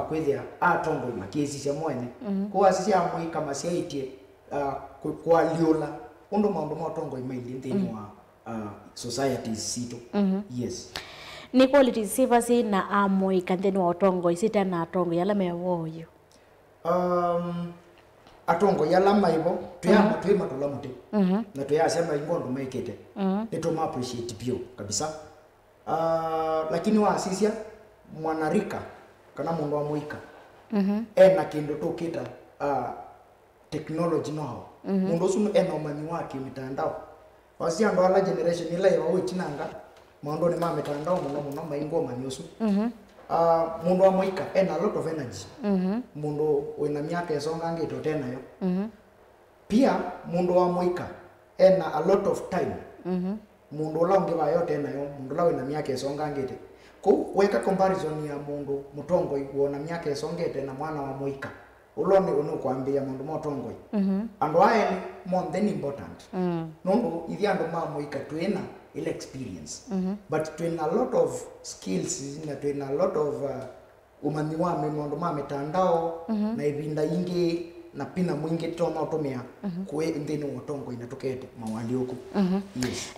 kwithia atongo makesi cia mwene kwa cia mwi kama cia itie kwa liula undu maundu ma tongo imaili nthini wa societies situ. Yes. Ni quality sivasi na amoi kanthini wa utongo isita na atongo yala mewoyo. Atongo yala maibo tuyama tuyima tulamuti na tuyasema ingondo maikete nituma appreciate bio kabisa. Lakini wa asisia mwanarika kana mundu wa muika ena kindu tukita technology know mundu sunu ena umanyi wake mitandao wasia ndo ala generation ila ya witinanga mundu ni ma mitandao muno maingo manyosu mundu wa muika ena a lot of energy mundu wina miaka esonga ngito tena yo pia mundu wa muika ena a lot of time mundu la ngiba yote na yo mundu la wina miaka esonga ngite ku weka comparison ya mundu mutongo wona miaka esongete na mwana wa muika ulone unokuambia mundu motongo and why more than important no ithi andu ma muika twina ile experience but twina a lot of skills na twina a lot of umanyi wa mundu ma mitandao na ibinda ingi na pina mwingi toma utumia kwe nthini wotongo inatukete mawali huko. Yes.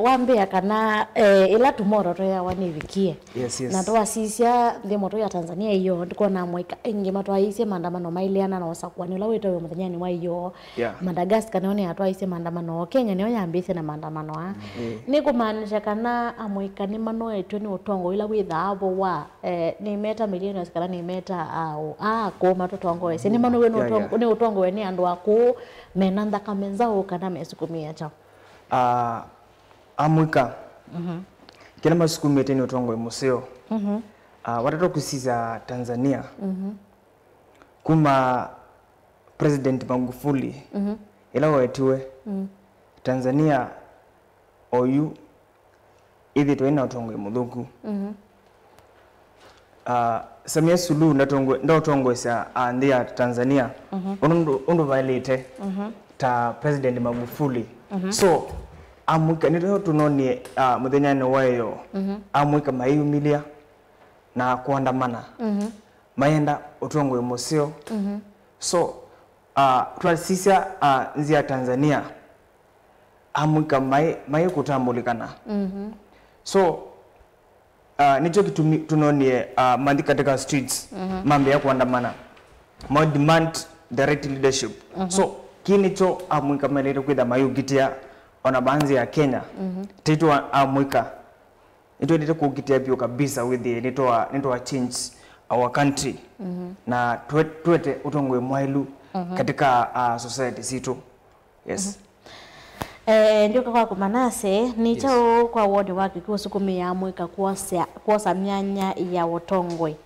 Wambia kana ila tomorrow to ya wanivikie. Yes. Na to asisia ndi moto ya Tanzania iyo ndiko na mwika ingi matwa ise maandamano mailiana na osakwani la wito muthanyani wa iyo. Madagascar naone atwa ise maandamano Kenya niyo yambise na maandamano ni kumaanisha kana amwika ni mano etu ni utongo ila withabo wa ni meta milioni kana ni meta au ko matotongo ese ni mano weno ni utongo weni andu ako menanda kamenzao kana mesukumia cha amwika kila masukumia teni utongo museo watoto kusiza Tanzania kuma President Magufuli ila wetiwe Tanzania oyu ithi twina utongo muthuku Samia Suluhu ndo utongo sa nthi ya Tanzania undu violate ta President Magufuli so amwika nito tunonie muthenyani wayo amwika mayumilia na kuandamana mayenda utongo museo so twasisa nzi ya Tanzania amwika mai kutambulikana so nicho kitu tunonie mandi katika streets mambo ya kuandamana more demand direct leadership so kinicho amwika melere kwida mayugitia ona banzi ya Kenya titu amwika ito ndito kugitia bio kabisa with the nito change our country na tuete utongwe mwailu katika society situ. Yes. Ndio kwa kumanase ni chao kwa wodi wake kwa sukumia amwika kwa myanya ya utongwe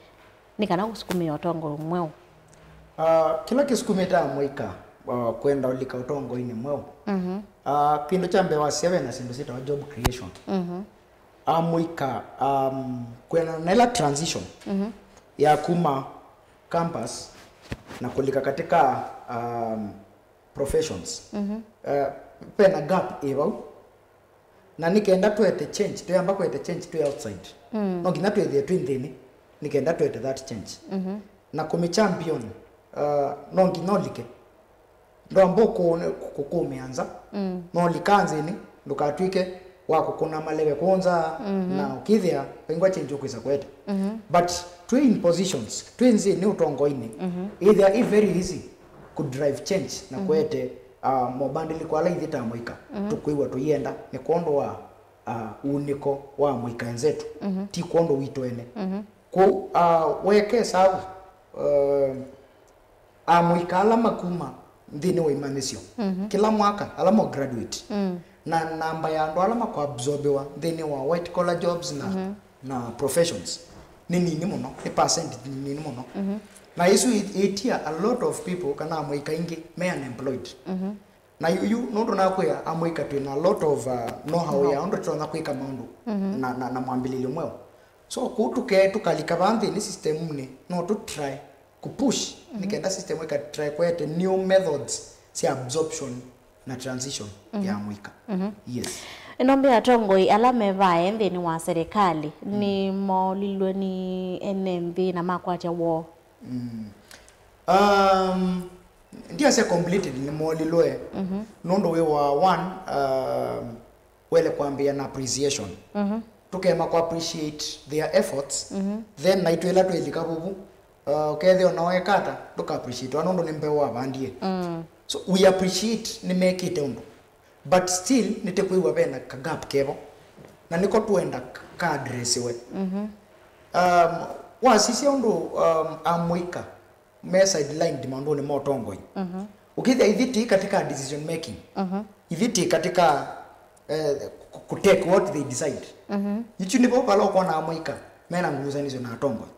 ni kana kusukumia utongwe mweo kila kisukumita amwika kwenda ulika utongo ini mweo kindo cha mbewa 7 na sindu sita wa job creation amwika kwena naila transition ya kuma campus na kulika katika professions pena gap evo na nikaenda tuete change tuyamba kwete change tu outside no ngina tuethe twinthini nikaenda tuete that change na kumi champion no nginolike ndo mboko kukumeanza no likanze ni ndukatwike wako kuna malewe kwanza na ukithia pengwa change ukwisa kwete but twin positions twins ni utongo ini either if very easy could drive change na kwete mobandili kwa la ithita mwika tukuiwa tuyenda ni kondo wa uniko wa mwika nzetu ti kondo witwene ko weke sawa amwika ala makuma ndine wa imanisio kila mwaka ala mo graduate na namba ya ndo ala mako absorbewa ndine wa white collar jobs na professions nini muno ni percent nini muno na isu itia a lot of people kana amwika ingi me unemployed na you no na kwa amwika twina a lot of know how ya ndo tuna kwika maundu na mwambililio mweo so kutuke tukalika bandi ni system mne no to try kupush nikenda system weka try kwete new methods si absorption na transition ya amwika. Yes. Inombe atongoi alame vae nthini wa serikali ni maulilwe ni NMB na makwatya wo. Ndia se completed ni maulilwe. Nondo we wa one wele kuambia na appreciation. Tukema ku appreciate their efforts. Then na itwela twelika bubu ukethe onawe kata tuka appreciate wanondo nimbewa bandie. So we appreciate ni make it ondo. But still nitekuiwa bena ka gap kebo na niko tuenda ka address we. Wa sisi ondo amwika me sideline dimando ni motongoi. Ukithia ithiti katika decision making. Ithiti katika ku take what they decide. Yichu nipo palo kwa na amwika mena nguzanizo na tongoi.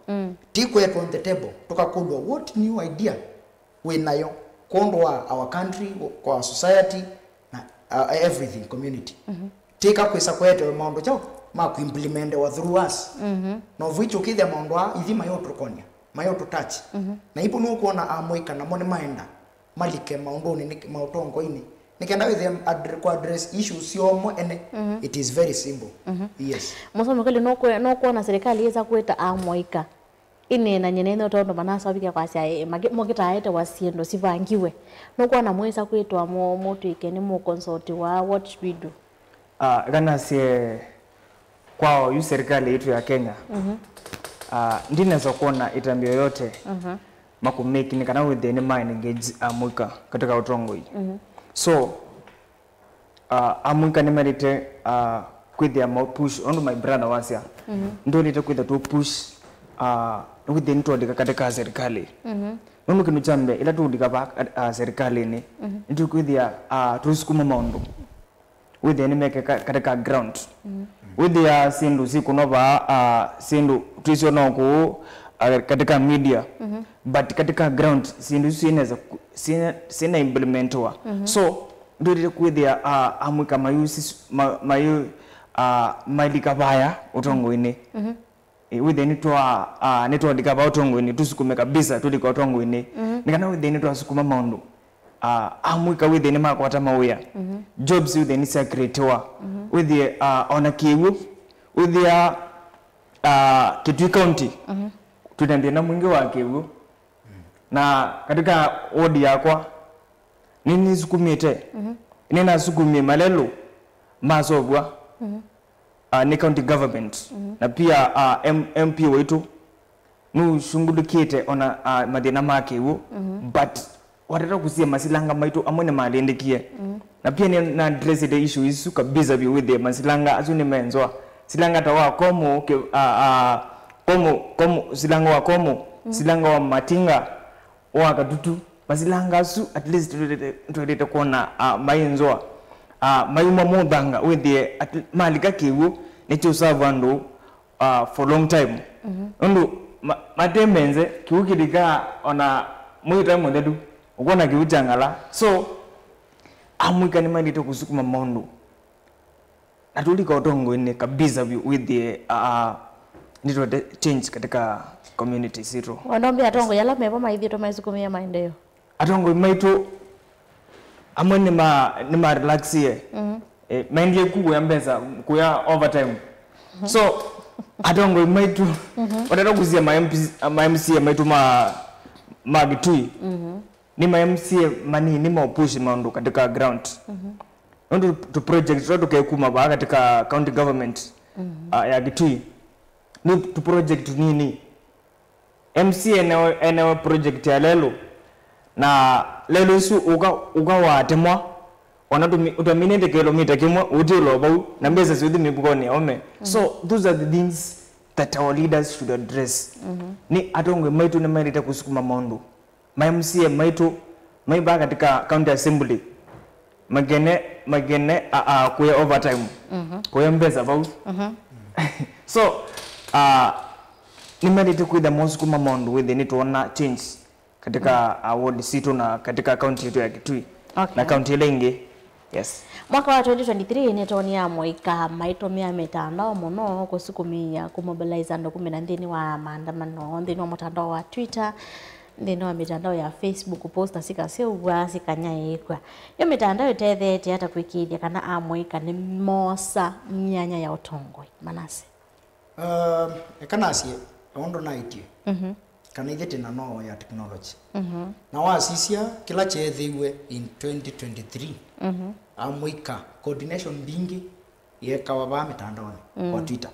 Tiko yetu on the table tukakudwa what new idea we nayo kondwa our country kwa society na everything community. Tika kwisa kwetu maondo chao ma ku implement wa through us. No vichu kithia maondo ithima yotu konia mayotu touch. Na ipo no kuona amwika na mone maenda malike maondo ni mautongo ini nikenda with them address issues yomo ene it is very simple. Yes Musomo kali no kuona serikali yeza kweta amwika ine na nyenene otondo manasa bika kwa sia mogita aete wasiendo sivangiwe no kuona mweza kwetwa moto ikeni mo consult wa what should we do. Gana sie kwao yu serikali yetu ya Kenya. Ndinaweza kuona itambio yote makumeki ni kana with any mind engage amwika katika utongoi. So amwika ni merite kwithia mo push on my brother wasia. Ndo lite kwithia to push within to dika katika serikali. Nono kinu chambe ila tu dika ba serikali ni ndio kwithia tusukuma maondo with any make katika ground. With the sindu siku nova sindu tuisio no ku katika media but katika ground sindu sina implementwa. So ndio ile kwithia amwika mayu mailika baya utongo ini. With any to netwa dikaba utongo ini tusukume kabisa tulika utongo ini. Nikana with any to asukuma maondo. Amwika with any makwata mawia. Jobs with any secretary with the ona kiwu with the Kitui County. Tutambia na mwingi wa kiwu. Na katika wodi yakwa nini sukumite. Nina sukumie malelo mazogwa. Ni county government. Na pia MP wetu nu shungulukite ona madina makiwu but watata kusia masilanga maitu amone malendekie. Na pia ni na address the issue isu kabisa bi with the masilanga azuni menzoa. Silanga tawa komo silanga wa komo silanga wa matinga wa kadutu masilanga su at least tulete kuona mayenzoa mayuma modanga with the malika kiwu necho savando for long time. Ndo matemenze kiukidika ona mwita mwendedu ukona kiuchangala. So amwika ni malito kusukuma maondo atulika utongo ine kabisa with the nito change katika community zero. Wanombe atongo yala mebo maithito maisukumia maendeleo. Atongo maitu amwe ni ma relaxie. Maindie kuku ya mbeza kuya overtime. So atongo maitu watata kuzia ma MC maitu ma Gitui. Ni ma MC mani ni ma push maondo katika ground. Ndo to project to kekuma ba katika county government ya Gitui. Ni to project nini? MC ene project ya lelo. Na lelo isu uga watemwa wanatu utaminete kilomita kimwa utilo bau na mbeza siudhi mibukoni ome. So those are the things that our leaders should address. Ni atongwe maitu na mailita kusukuma maondo. Ma MCA maitu maiba katika county assembly magene kuya overtime kuya mbeza bau. So ni mailita kuida mosukuma maondo with the tuona change katika ward situ na katika county yetu ya Kitui. Na county ile. Yes. Mwaka wa 2023 netoni ya mwika maitomia mitandao muno kusukumia kumobilize ando 10 wa maandamano ndini wa mtandao wa Twitter thina wa mitandao ya Facebook posta sikaseuwa sikanyaikwa yo mitandao itethete hata kwikithia kana amwika ni mosa myanya ya utongoi Manase ekanasie ondo naitie kana ithete na no ya technology na wasisia kila chethiwe in 2023 amwika coordination bingi yekawa ba mitandaoni kwa Twitter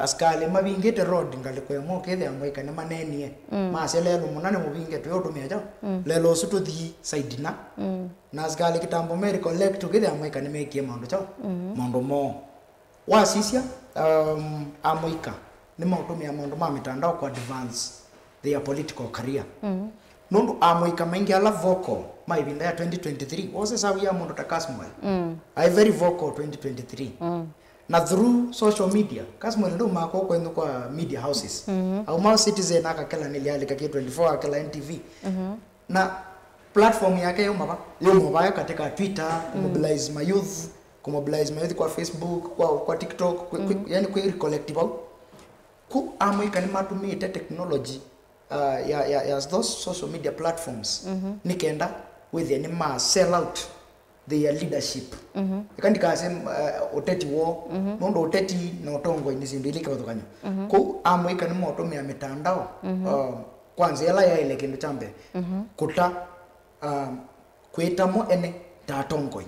askali mabingite road ngali kwa mo kethe amwika ne manenie maselelo munane mubinge tuyotumia ja lelo sutu thi side na askali kitambo meri collect kethe amwika ne mekie mondo cha mondo mo wasisia amwika ni mautumia mondo ma mitandao kwa advance their political career nundu amwika maingi ala vocal maibinda ya 2023 wose sawi ya mondo takasmwe I very vocal 2023 na through social media kasmwe ndo mako kwendo kwa media houses au ma Citizen akakela nilialika ki 24 akela NTV na platform yake yo mabaya katika Twitter mobilize my youth kwa Facebook kwa TikTok yani kwa collective ku amwika ni matumite technology ya those social media platforms nikenda with any ma sell out their leadership ikandika sem oteti wo nondo oteti na utongo inizindilika watokanya ku amwika ni motumia mitandao kwanza yala ya ile kindu chambe kuta kwetamo ene tatongoi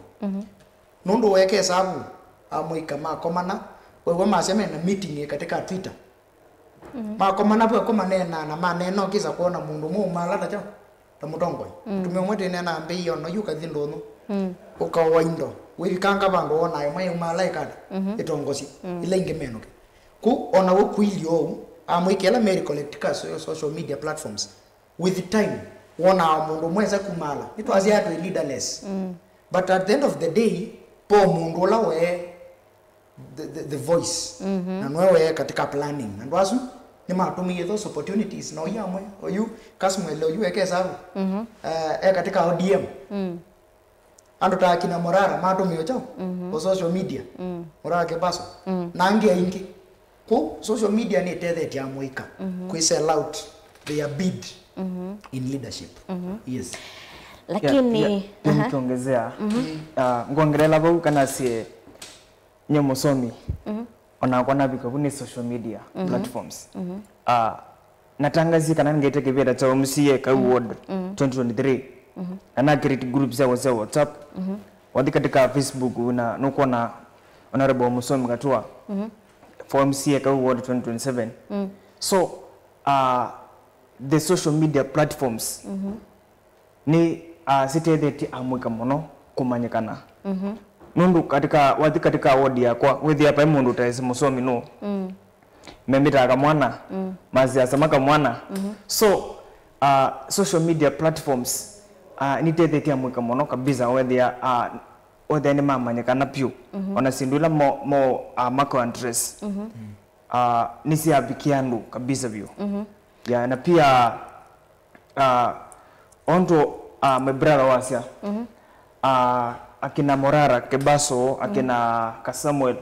nondo weke sabu amwika makomana wewe maseme na meeting katika Twitter makomana bwa komanena na maneno kiza kuona mundu mu malata cha tamutongoi tumemwete nena ambe iyo no yuka thindono ukawaindo wikanga bandu ona mai malaika itongosi ile ingemeno ku ona wo kuilio amwikela meri collectica social media platforms with the time wona mundu mweza kumala itwazi atu leaderless but at the end of the day po mundu la we the voice na nwewe katika planning and wasu ni matumie those opportunities no yamwe oyu kasmwe leo yu ekeza katika ODM ando ta kina morara matumie chao o social media morara ke baso nangi ingi ko social media ni tethe ya muika ku sell out their bid in leadership yes lakini nikiongezea ngongerela bau kana sie nyemusomi ona kwa nabika kuni social media platforms natangazi kana ngete kibera cha MCA ka ward 2023 ana create groups za WhatsApp wadi katika Facebook na nuko na honorable musomi katua for MCA ka ward 2027 so the social media platforms ni sitetheti amwika muno kumanyikana nundu katika wadi katika ward yakwa wethi hapa mundu taisi musomi no memitaga mwana maziasa maka mwana so social media platforms ni tetheti amwika muno kabisa wethi ni mamanyikana pyu ona sindula mo mako address nisi abikiandu kabisa pyu ya na pia ondo my brother wasia akina Morara Kebaso akina Kasamuel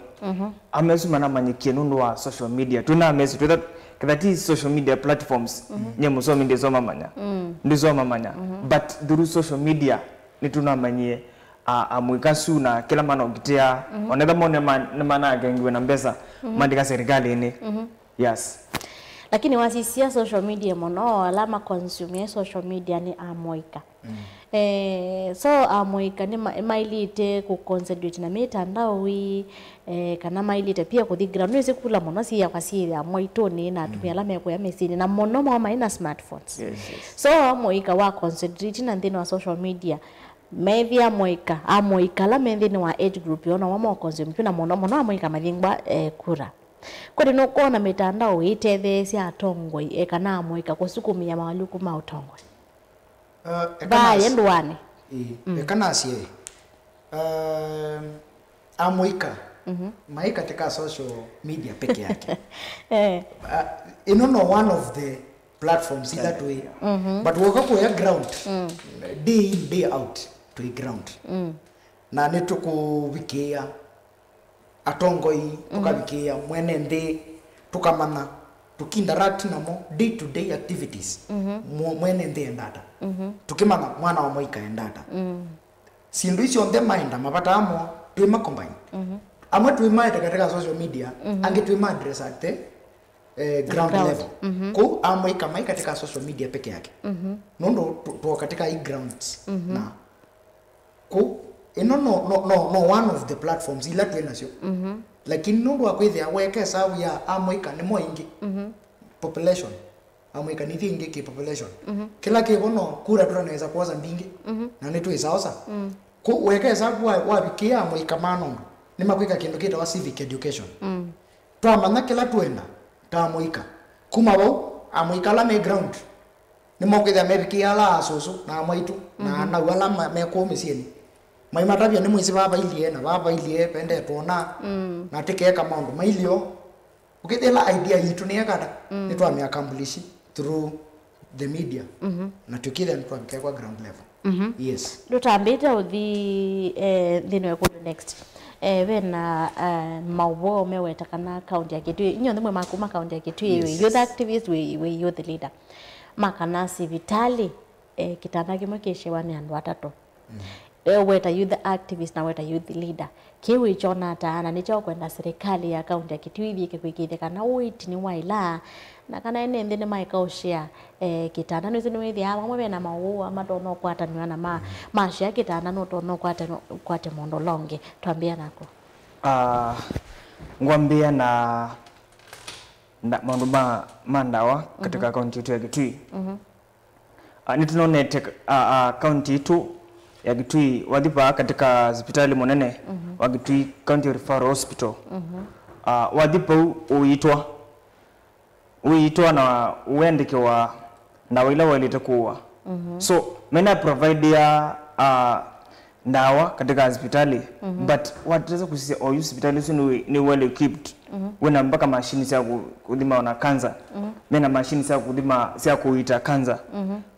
amesuma na manyikie nundu wa social media tuna amesu kati social media platforms nyemusomi ndizo mamanya but through social media ni tuna manyie amwikasu na kila mana ukitia onetha mone mana agengwe na mbesa mandika serikali ni yes lakini wasisia social media mono alama consume social media ni amwika so amwika ni mailite ku concentrate na mitandao wi kana mailite pia kuthi ground ni sikula mono si ya kwasiri amwaitoni na tumia alama ya mesini na mono mwa maina smartphones so amwika wa concentrate na ndino wa social media maybe amwika la mendini wa age group yona wa consume na mono amwika mathingwa kura kwani no kona mitandao itethecia atongoi kana amwika kusukumia maluku ma utongoi ndwane ekanasie amwika mai katika social media peke yake no one of the platforms that way but woka kwa ground day in day out to ground na nitukuwikia atongoi tukabikia mwene ndi tukamana tukinteract namo day to day activities mwene nthi endata tukimana mwana wa Moika endata sindu icio nthe mainda mabata amo twima combine amwe twima katika social media ange twima address at the ground level ko Moika mai katika social media peke yake nondo tu katika hii grounds na ko no one of the platforms ila twenacio lakini nundu akwithia weke sabu ya Moika ni moingi population Moika ni thingi ki population kila kibono kura turanaweza kuoza mbingi na ni twisaosa ko weke sabu wabikia Moika mano ni makwika kindu kita civic education twamanya kila twenda ta Moika kuma bo Moika la me ground ni mokwithia mebikia la asusu na maitu na wala meko misieni mai matabia ni mwisi baba ilie pende tona na tikeka maundu mailio ukithela idea yitu ni yakada ni twamia accomplish through the media na tukitha ni twamia kwa ground level yes ndutambite uthi thino ku next wena maubo meweta kana county ya Kitui nyonde mwe makuma county ya Kitui youth activist we youth leader makana civitali kitana kimwe keshewa ni andu atatu weta youth activist na weta youth leader kiwi chona taana nicho kwenda serikali ya county ya Kitui bike kwikithe kana witi ni waila na kana ene ndene maikaoshia kitana no zinu withi amwe bena mawu amatono kwata ni na mashia kitana no tono kwate mondo longe twambia nako ngwambia na maundu mandawa katika county yetu ya Kitui nitunonete county yetu ya Kitui wadhipa katika hospitali monene wa Kitui County Referral Hospital wadhipa uitwa na uendekewa na wila walitakuwa so mena provide ya ndawa katika hospitali but wataweza kusisia hospitali ni well equipped wena mpaka mashini sia kudhima ona kanza mena mashini sia kudhima sia kuita kanza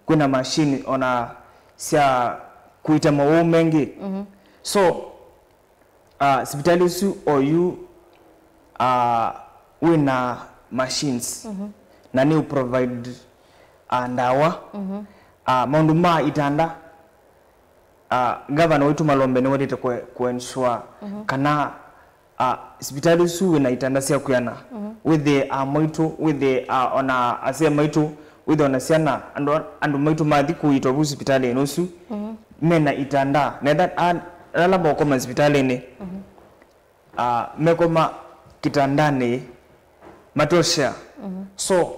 kuna mashini ona sia kuita mawu mengi so hospitali su oyu wina machines na ni provide ndawa maundu ma itanda governor wetu Malombe ni wadite ensure kana hospitali su wina itanda sia kuyana with the moito with the ona asia moito with ona siana andu moito mathi kuitwa hospitali enosu mena itanda na that ala boko hospitali ni mekoma kitandani matosha so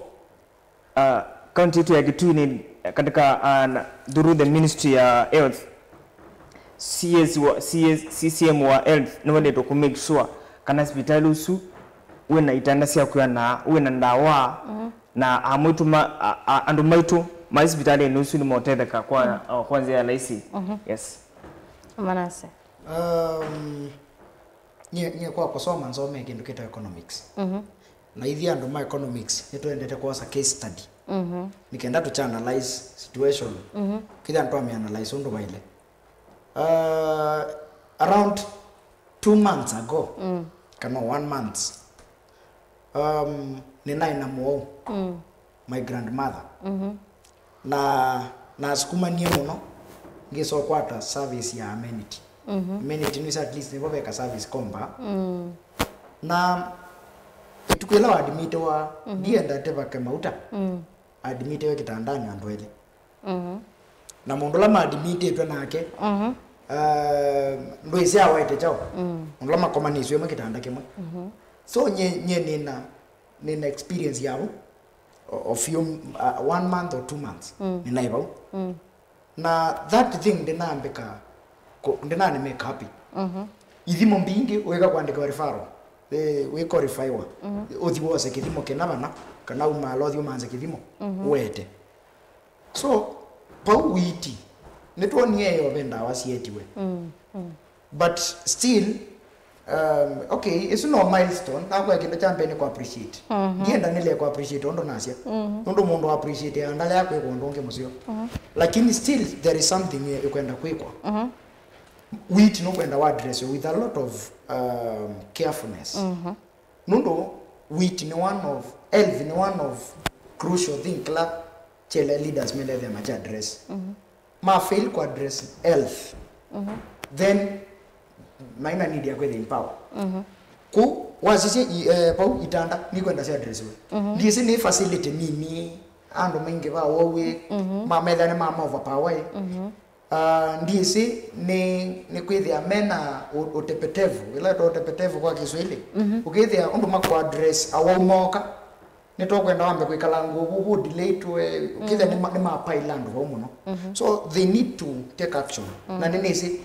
county yetu ya Kitui ni katika through the ministry ya health CCM wa health ni wale to make sure kana hospitali usu wena itanda sia kuya na wena ndawa na amwitu andu maitu ma hospitali ni usu ni motetheka kwa kwanza ya laisi yes manase nye kwa kusoma nzome kindu kita economics na hivi andu ma economics nitwendete kwa case study nikenda to analyze situation kida ndo analyze ndo baile around 2 months ago kama 1 month nina inamuo my grandmother na sukuma nie muno ngiso kwata service ya amenity amenity ni at least nibo beka service komba na tukwela admit wa ndienda teba kemauta admit we kitandani andwele na mundola ma admit etwa nake ndo isia waite chao mundola makomaniswe mu kitanda kimwe so nye nina experience yabo of 1 month or 2 months nina ibo na that thing ndina ni make happy ithimo mbingi wega kwandika referral we qualifywa uthi wose kithimo kenabana kana umalo thi umanze kithimo wete so pau witi nitwonie yo benda wasietiwe but still okay it's no milestone na kwa kindu chambe ni ku appreciate ndienda nile ku appreciate ondo nasia ondo mundu appreciate andale yako ikondo nge musio lakini still there is something you kwenda kwikwa witi no kwenda wa address with a lot of carefulness nundo wit ni health ni one of crucial thing kila chele leaders mele the macha address ma fail ku address health then maina need ya kwenda in power ku wasisi pau itanda ni kwenda si address we ndisi ni facility mimi ando mingi ba wowe ma mele ne ma overpower ndisi ni kwithia mena utepetevu ila to utepetevu kwa Kiswahili ukithia undu makwa address awaumoka ni to kwenda wambe kwikala nguvu delay to ukithia ni ma pailand ho muno so they need to take action na nini si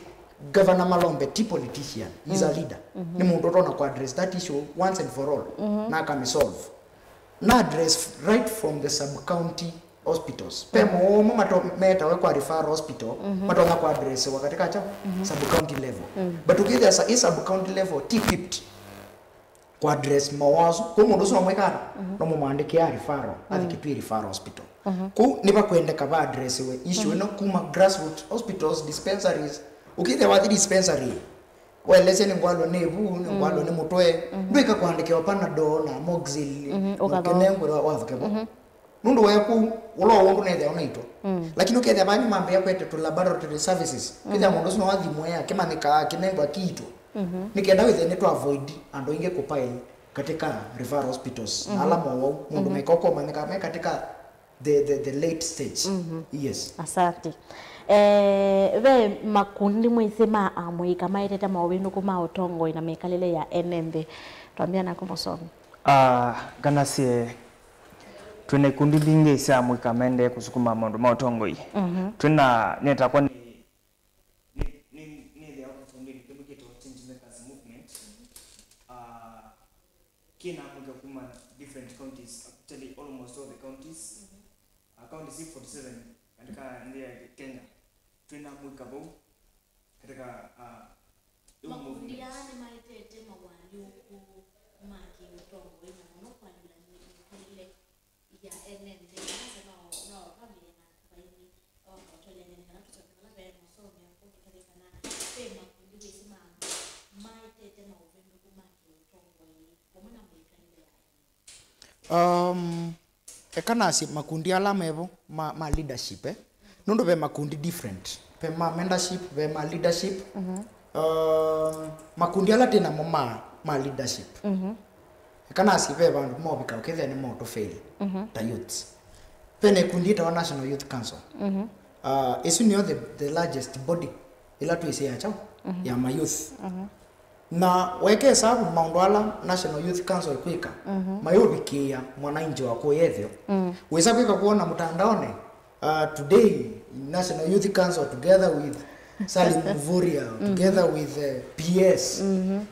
Governor Malombe t politician is a leader ni mundu tona kwa address that issue once and for all na kama solve na address right from the sub county hospitals pemo mato meta we kwa referral hospital mato na kwa address wakati kacha sub county level but ukithia sa sub county level t50 kwa address mawazo ko mundu so mwekara no mumandikia referral athikitwi referral hospital ku niba kwendeka ba address we issue no kuma grassroots hospitals dispensaries ukithia wathi dispensary welese ni ngwalo nebu ni ngwalo ni mutwe ndwika kuandikiwa panadol na moxil ukenengwe wathukebo nundu weku ulo wondu nethe onaito lakini ukethia banyu mambe ya kwete to laboratory services kithia mundu no wathimwe ya kimanika kinengwa kitu nikenda withe to avoid ando inge kupile katika referral hospitals na alama wao mundu mekoko manika katika the late stage yes asante ve makundi mwisema amwika maitete mawinu kuma utongo ina mekalele ya NMB tuambia na kumosomi ganasie twene kundi linge isa mwika mende kusukuma maundu ma utongo yi twena neta kwa ni the opportunity to get to change makers movement kina mwika kuma different counties actually almost all the counties county 47 katika ndia Kenya twena mwika bo katika makundi yani maitete mawali huku maki utongo ina no kwa ile ya NMB na familia na baadhi au watu wenye na tutakala kwa masomo ya kutoka na sema kundi sema maitete mawali huku maki utongo hii kwa maana mwikanile ekana si makundi ala mevo ma leadership nundu be makundi different pe ma membership be ma leadership makundi ala tena ma leadership ekana si be bandu mo bika ukethia ni mo to fail ta youth pene kundi ta National Youth Council isu ni the largest body ila tu ise ya ya ma youth na weke sababu maundu ala National Youth Council kwika mayobikia mwananchi wako yethio weza kwika kuona mtandaone today National Youth Council together with Salim Mvuria together with PS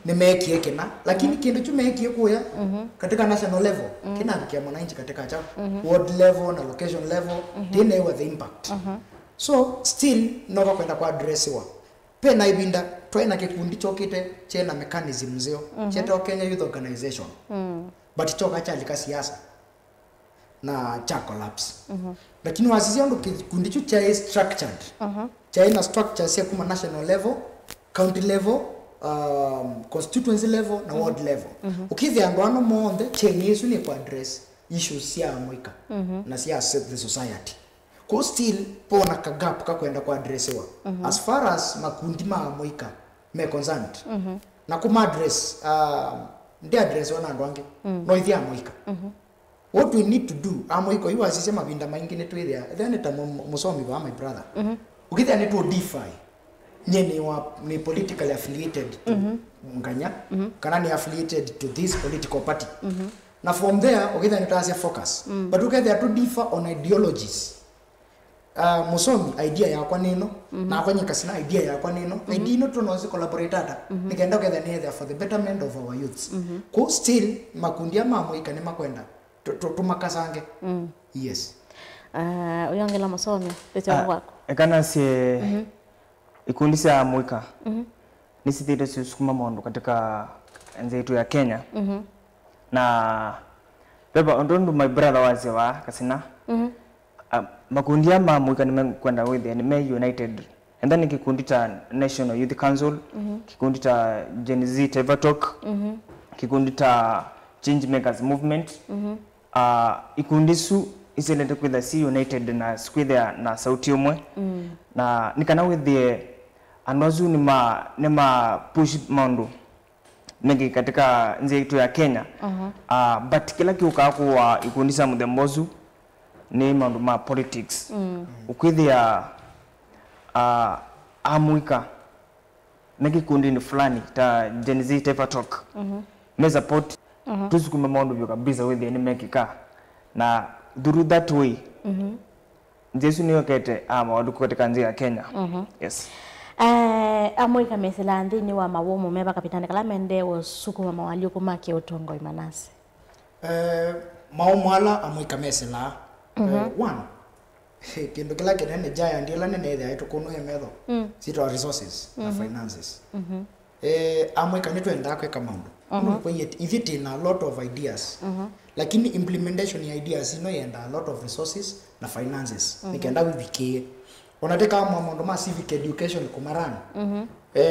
nimekie kina lakini kindu chumekie kuya katika national level kinafikia mwananchi katika cha ward level na location level tena with the impact so still no kwenda kwa addressiwa pena ibinda twena kikundi chokite chena mechanism zio cheto Kenya Youth Organization but choka chalika siasa na cha collapse lakini wasisi ndo kikundi cha structured cha ina structure sia kuma national level county level constituency level na ward level ukithia ngwano monde chenye isu ni kwa address issues sia moika na sia the society ko still pona ka gap ka kwenda kwa addressiwa as far as makundi ma moika me concerned na kuma address ndi address wana ndwange no ithia moika what we need to do amoiko you asise mabinda mangine twithia then ta musomi wa my brother ukithia ni to defy nyene wa ni politically affiliated to nganya kana ni affiliated to this political party na from there ukithia ni tasia focus but ukithia to differ on ideologies musomi idea yakwa nino na kwanyika sina idea yakwa nino idea ino tunozi collaborate ata nikaenda ukethia ni there for the betterment of our youths ko still makundi ama moika ni makwenda tumakasange yes uyongela masomo pete wako ekana sie ikundi cia mwika ni sithite sukuma maundu katika enzi yetu ya Kenya na beba ndondu my brother wazi wa kasina makundi ama mwika nimekwenda with ni me united and then kikundi cha National Youth Council kikundi cha Gen Z Teva Talk kikundi cha change makers movement ikundisu iselete kwitha si united na skwithia na sauti umwe na nikana withie anwazu ni ma push maundu mengi katika nzi yetu ya Kenya but kila kiuka kwa ikundisa mudembozu ni maundu ma politics ukwithia amuika mengi kundi ni fulani ta Gen Z Taifa Talk me support tusukume maundu vyo kabisa withie ni mekika na through that way Jesu niyo kete maundu katika nzi ya Kenya yes. Amuika mesela nthini wa mawomo meba kapitani kala mende wo sukuma mawali kumake utongo imanasi mawomo ala amuika mesela one kindu kila kinene jaya ndila nene ithia tukunu hemetho sito resources na finances amuika nitwenda kweka maundu kwa yet na a lot of ideas lakini implementation ya ideas ino yenda a lot of resources na finances nikenda wibike onateka maundu ma civic education kumaran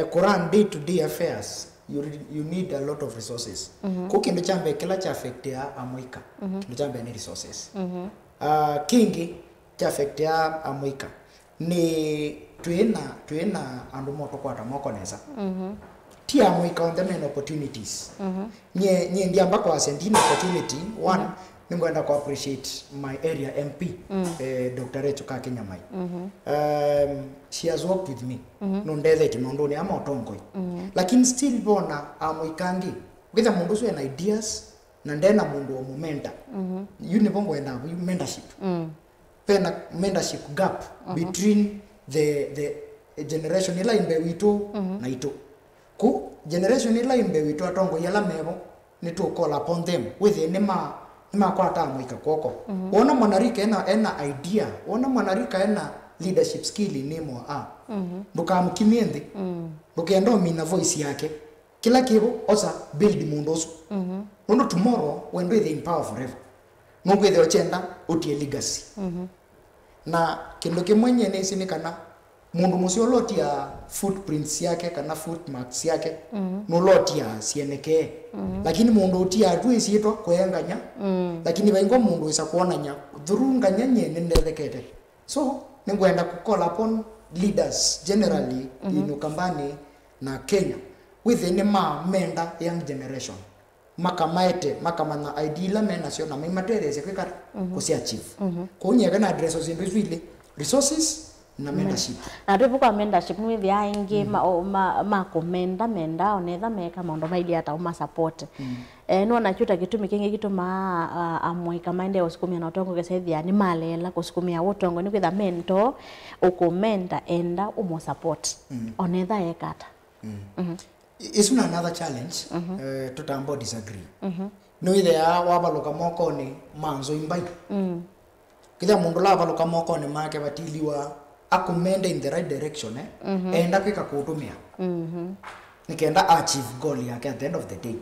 kuran day to day affairs you need a lot of resources ko kindu chambe kila cha affect ya amuika kindu chambe ni resources kingi cha affect ya amuika ni twina andu moto kwata moko neza tia amuika on the main opportunities nye ndiamba kwa sendina opportunity one ningwenda ku appreciate my area MP Dr. Rachel Kakinyamai she has worked with me no ndethe kinondoni ama otongoi lakini still bona amuikangi ukitha mundu so na ideas na ndena mundu wa momenta yuni bongo enda mentorship pena mentorship gap between the generation ila imbe wito na ito ku generation ila imbe wito atongo yala mebo ni to call upon them with nima kwa amuika koko ona mwanarika ena idea ona mwanarika ena leadership skill nimo ndukamukimie nthi ndukenda mina voice yake kila kibo osa build mundu usu no tomorrow when they in power forever nugwithe ochenda utie legacy na kindu kimwenye ni sinikana mundu musio lotia footprints yake kana footmarks yake no lotia sieneke lakini mundu utia atu siitwa kwenganya lakini baingo mundu isa kuonanya thurunganya nyene ndethekete so ningwenda ku call upon leaders generally in Ukambani na Kenya within menda young generation makamana ideal mena sio na materials kwikara kusi achieve kunyega na addresses individually resources na mentorship na tupu kwa mentorship ni thia ingi ma komenda menda onetha meka maundu maili ata uma support no na chuta gitumi kingi gituma amuika maende usukumia na utongo gesethia ni malela kusukumia utongo ni kwitha mentor ukomenda enda umo support onetha ekata is another challenge tutambo disagree no ile wabaloka moko ni manzo imbai kila mundu la baloka moko ni make batiliwa akumenda in the right direction enda kwika kutumia nikenda achieve goal yake at the end of the day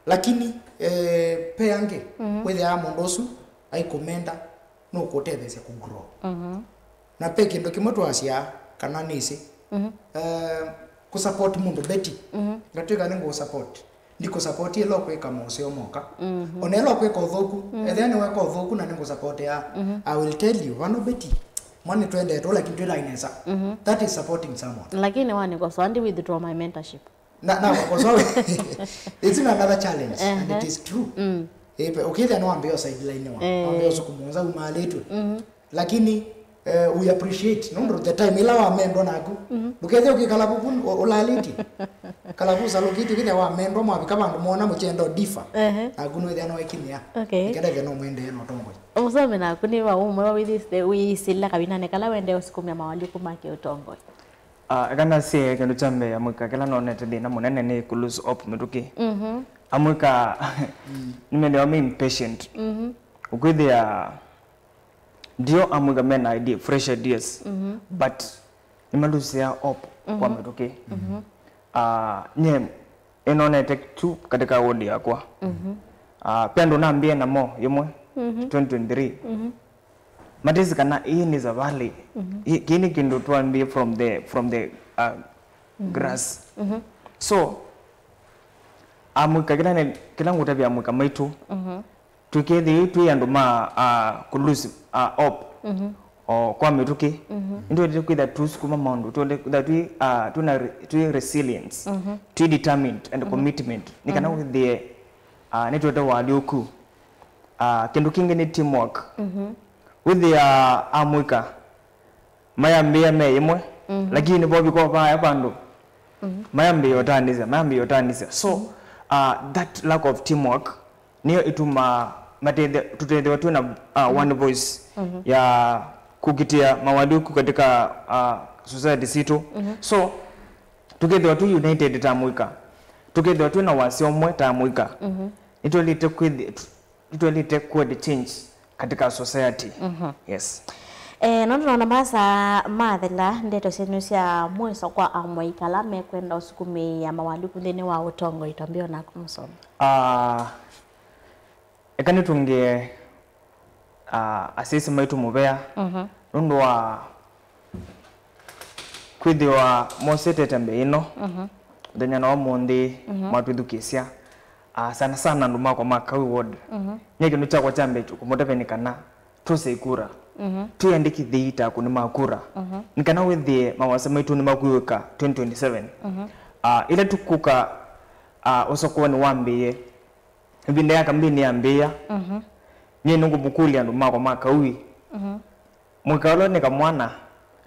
lakini peange with ya mundu usu aikomenda no kutethese ku grow na pe kindu kimoto asia kana nisi ku support mundu beti gatwika ningo support ndiko support yelo kwika mosio moka onelo kwika uthoku then weka uthoku na ningo support ya I will tell you one beti mwani twende to like twenda inesa that is supporting someone lakini wani kwa so andi withdraw my mentorship na kwa so it's another challenge and it is true ukitha no ambio sideline wa ambio sukumuza umaletu lakini we appreciate no the time ila wa mendo naku dukethe ukikala bubu ulaliti kala buza lokiti kile wa mendo mwa bikaba ndumona muchendo difa aguno ithia no ikinia kende no mwende no tongo usome na kuni wa umwe with this the we sila kabina ne kala wende usikumia mawali kumake utongo kana sie kendo chambe amuka kala no net de na munene ne kulus up metuki amuka nimende wa impatient ukwithia ndio amuga mena idea fresh ideas but nimalusia op kwa metuki nye enone take two katika wodi yakwa pia ndo naambia na mo yomwe 2023 matezi kana hii ni za valley kini kindu tuambie from the grass so amuika kila ngutabia amuika maitu tukethi tu anduma kulusi op o kwa mituki ndio tukwitha tusukuma maundu tu resilience tu determined and commitment nikana with the netwete walioku kindu kingi ni teamwork with the amuika mayambia me imwe lakini bobi kwa baya bandu mayambi yotanisa so that lack of teamwork niyo ituma tutende watu na one voice ya kukitia mawaduku katika society situ so together watu united tamuika together watu na wasiomwe tamuika itolite kwa the change katika society yes nondo na basa mathela ndeto senu cia mweso kwa amwaikala mekwenda usukumi ya mawaduku thini wa utongo itambio na kumsoma ekani tunge asisi maitu mubea nondo wa kwithiwa mosetete mbe ino thenya na omundi matwithukisia sana sana nduma kwa makawi ward nyeke no chakwa chambe kumutepenikana tuse ikura tuyandiki ita kuni makura nikana withie mawasa maitu ni makuika 2027 ila tukuka osokuwa ni wambiye ibinde yaka mbini yambia nye nungu bukuli nduma kwa makawi mwikalo ni kamwana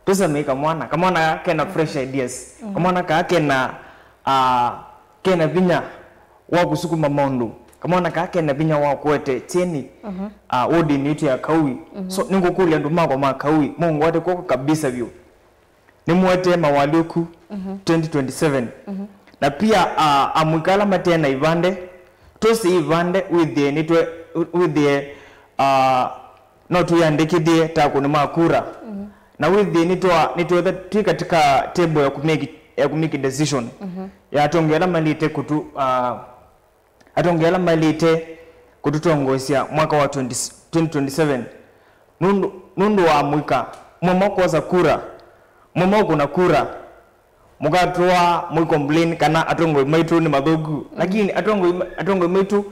tuseme kamwana kena fresh ideas kamwana kena vinya wa kusukuma maundu kamwana kena vinya wa kwete cheni odi nitu ya kawi so ningu kuli nduma kwa makawi mungu wate koko kabisa vyo ni mwete mawaluku 2027 na pia amwikala matena ivande tosi ivande with the not yandikithie ta kuni makura na with the nitwa that katika table ya kumake decision ya atongela malite kututongosia mwaka wa 2027 nundu wa mwika mama kwa kura mama kuna kura mukatwa mu complain kana atongo maitu ni mathugu lakini atongo maitu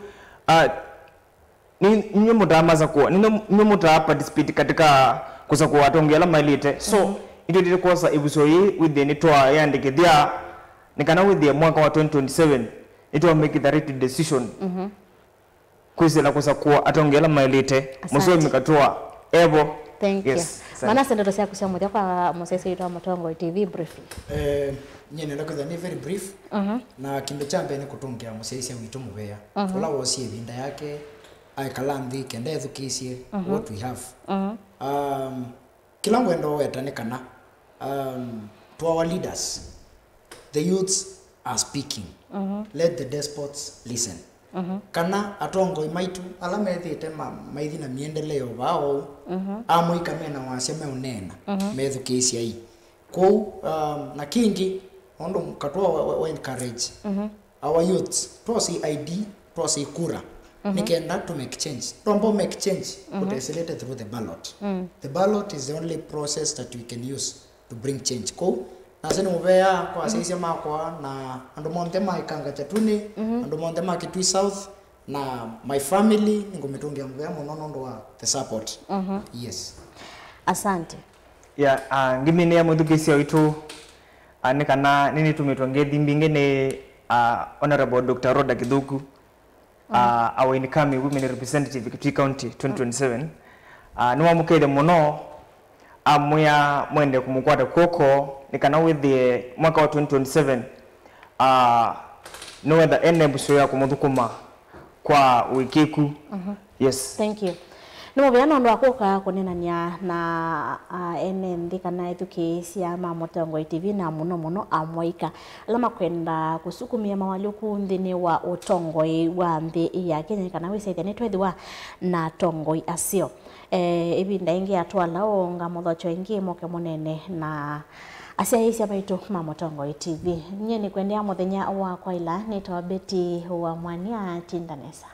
ni mutamaza kwa ni muta participate katika kusakuwa atongela malite so ito dite kosa ibusoi with the nitwa yandikithia nikana with the mwaka wa 2027 ito make the right decision kwizela kusakuwa atongela malite muso mikatoa evo thank you mana sendo cia kusia muthia kwa musese ito Mutongo TV briefly nyene ndakutha ni very brief na kindu chambe ni kutungia musese witu mubea ula wosie vinda yake aikalanthi kende thukisie what we have kila ngwendo wetanikana to our leaders the youths are speaking let the despots listen kana atongo imaitu ala methite maithi na miendeleo bao amoika mena wasia meunena methukisia hii ko na kingi ondo mkatwa we encourage our youths to see ID to see kura nikenda to make change tombo make change but isolated through the ballot the ballot is the only process that we can use to bring change ko na sene mubea kwa sisi makwa na ando monte maikanga chatuni ando monte makitui south na my family ningometungia mubea munono ndo wa the support yes asante ngimini ya muthukisia witu anikana nini tumitwange thimbinge ni honorable Dr. Roda Kithuku our incoming women representative Kitui County 2027 niwa mukede muno amya mwende kumukwata koko nikana with the mwaka wa 2027 no whether enable ya kumuthukuma kwa wikiku yes thank you no bena ndo akoka kunenania na ene ndikana ethuki cia Mutongo TV na muno amwaika alama kwenda kusukumia mawaluku nthini wa utongoi wa nthi ya Kenya kana wisaithia ni twethiwa na tongoi acio ibinda ingi atwala onga muthocho ingi moke munene na asia isia baitu Mutongo TV nye ni kwendea muthenya wa kwaila ni Beti wa Mwania Tindanesa.